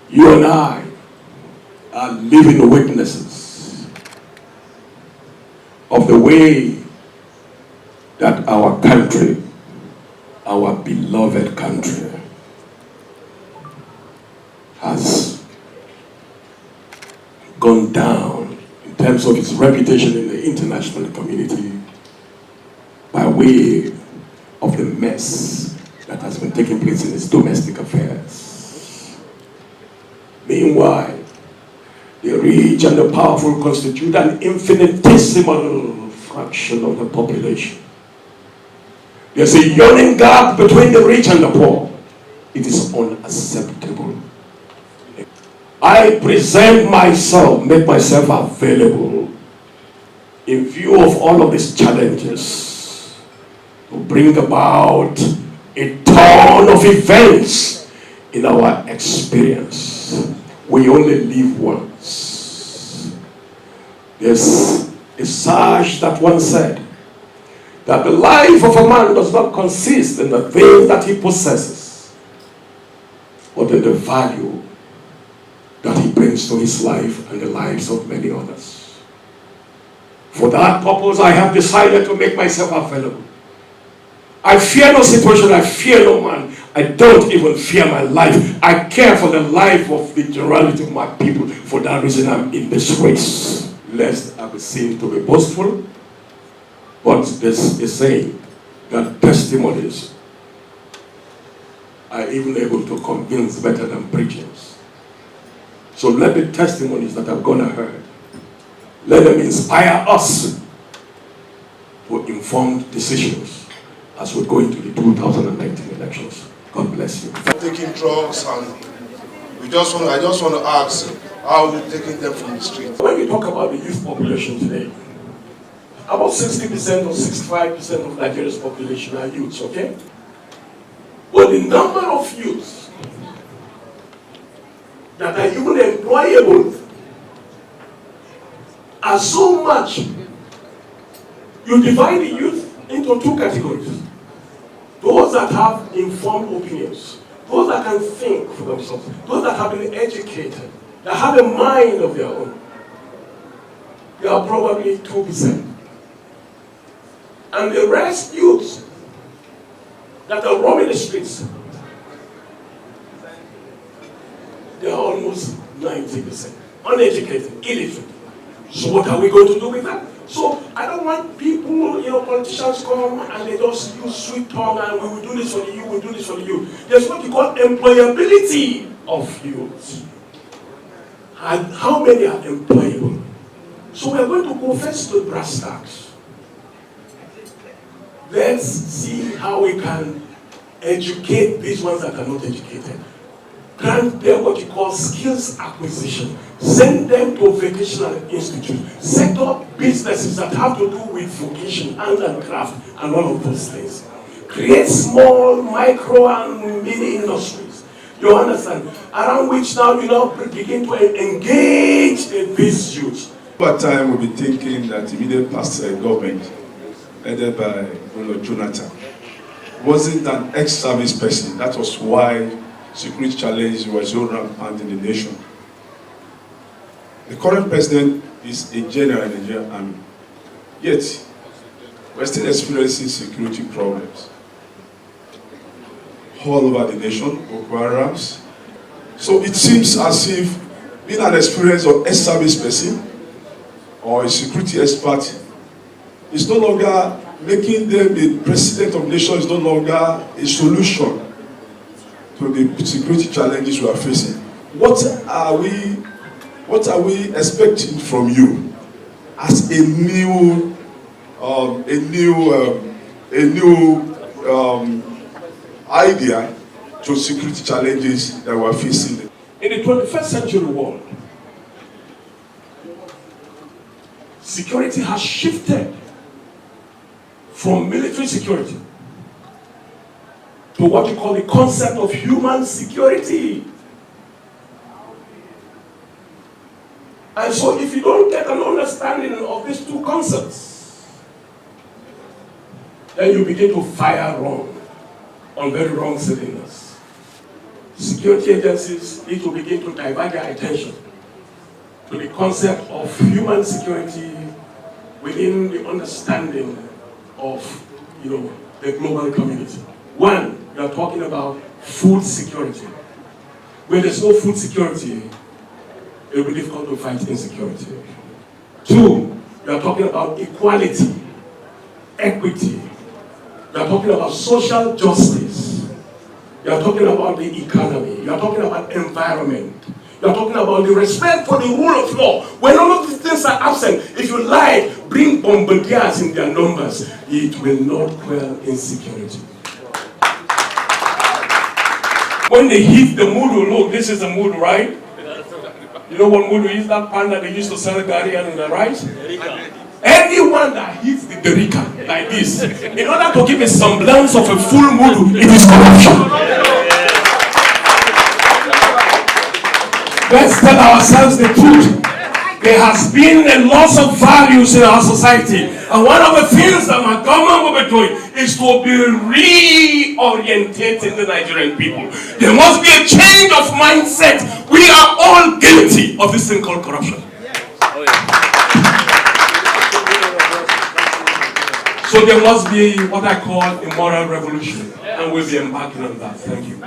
You and I are living witnesses of the way that our country, our beloved country, has gone down in terms of its reputation in the international community by way of the mess that has been taking place in its domestic affairs. Meanwhile, the rich and the powerful constitute an infinitesimal fraction of the population. There's a yawning gap between the rich and the poor. It is unacceptable. I present myself, make myself available in view of all of these challenges to bring about a turn of events in our experience. We only live once. There's a sage that once said that the life of a man does not consist in the things that he possesses, but in the value that he brings to his life and the lives of many others. For that purpose, I have decided to make myself available. I fear no situation, I fear no man. I don't even fear my life. I care for the life of the generality of my people. For that reason, I'm in this race. Lest I be seen to be boastful, but there's a saying that testimonies are even able to convince better than preachers. So let the testimonies that I've gone ahead, let them inspire us to informed decisions as we go into the 2019 elections. God bless you. Taking drugs, and I just want to ask, how are we taking them from the street? When you talk about the youth population today, about 60% or 65% of Nigeria's population are youths, okay? But the number of youths that are even employable are so much. You divide the youth into two categories. Those that have informed opinions, those that can think for themselves, those that have been educated, that have a mind of their own. They are probably 2%. And the rest youths that are roaming the streets, they are almost 90%. Uneducated, illiterate. So what are we going to do with that? So I don't want people, politicians come and they just use sweet tongue and we will do this for the youth, we will do this for the youth. There's what you call employability of youth. And how many are employable? So we're going to go first to brass tacks. Let's see how we can educate these ones that are not educated. Grant them what you call skills acquisition. Send them to vocational institutes. Set up businesses that have to do with vocation, hand and craft, and all of those things. Create small, micro, and mini industries. You understand? Around which now you begin to engage these youth. Over time, we'll be thinking that immediate past government, headed by Jonathan, wasn't an ex-service person. That was why security challenges were so rampant in the nation. The current president is a general in the Nigerian army, yet we're still experiencing security problems all over the nation, Boko Harams. So it seems as if being an experienced or ex-service person or a security expert is no longer making them the president of the nation, is no longer a solution to the security challenges we are facing. What are we expecting from you as a new idea to security challenges that we are facing? In the 21st century world, security has shifted from military security to what you call the concept of human security. And so if you don't get an understanding of these two concepts, then you begin to fire wrong, on very wrong cylinders. security agencies need to begin to divert their attention to the concept of human security within the understanding of, the global community. One, we are talking about food security. Where there's no food security, it will be difficult to fight insecurity. Two, we are talking about equality, equity. We are talking about social justice. We are talking about the economy. We are talking about environment. We are talking about the respect for the rule of law. When all of these things are absent, if you like, bring bombardiers in their numbers, it will not quell insecurity. When they hit the mudu, look, this is the mudu, right? You know what mudu is? That pan that they used to sell gari and the rice? Anyone that hits the derika like this, in order to give a semblance of a full mudu, it is corruption. Let's tell ourselves the truth. There has been a loss of values in our society. And one of the things that my government will be doing is to be reorientating the Nigerian people. There must be a change of mindset. We are all guilty of this thing called corruption. So there must be what I call a moral revolution. And we'll be embarking on that. Thank you.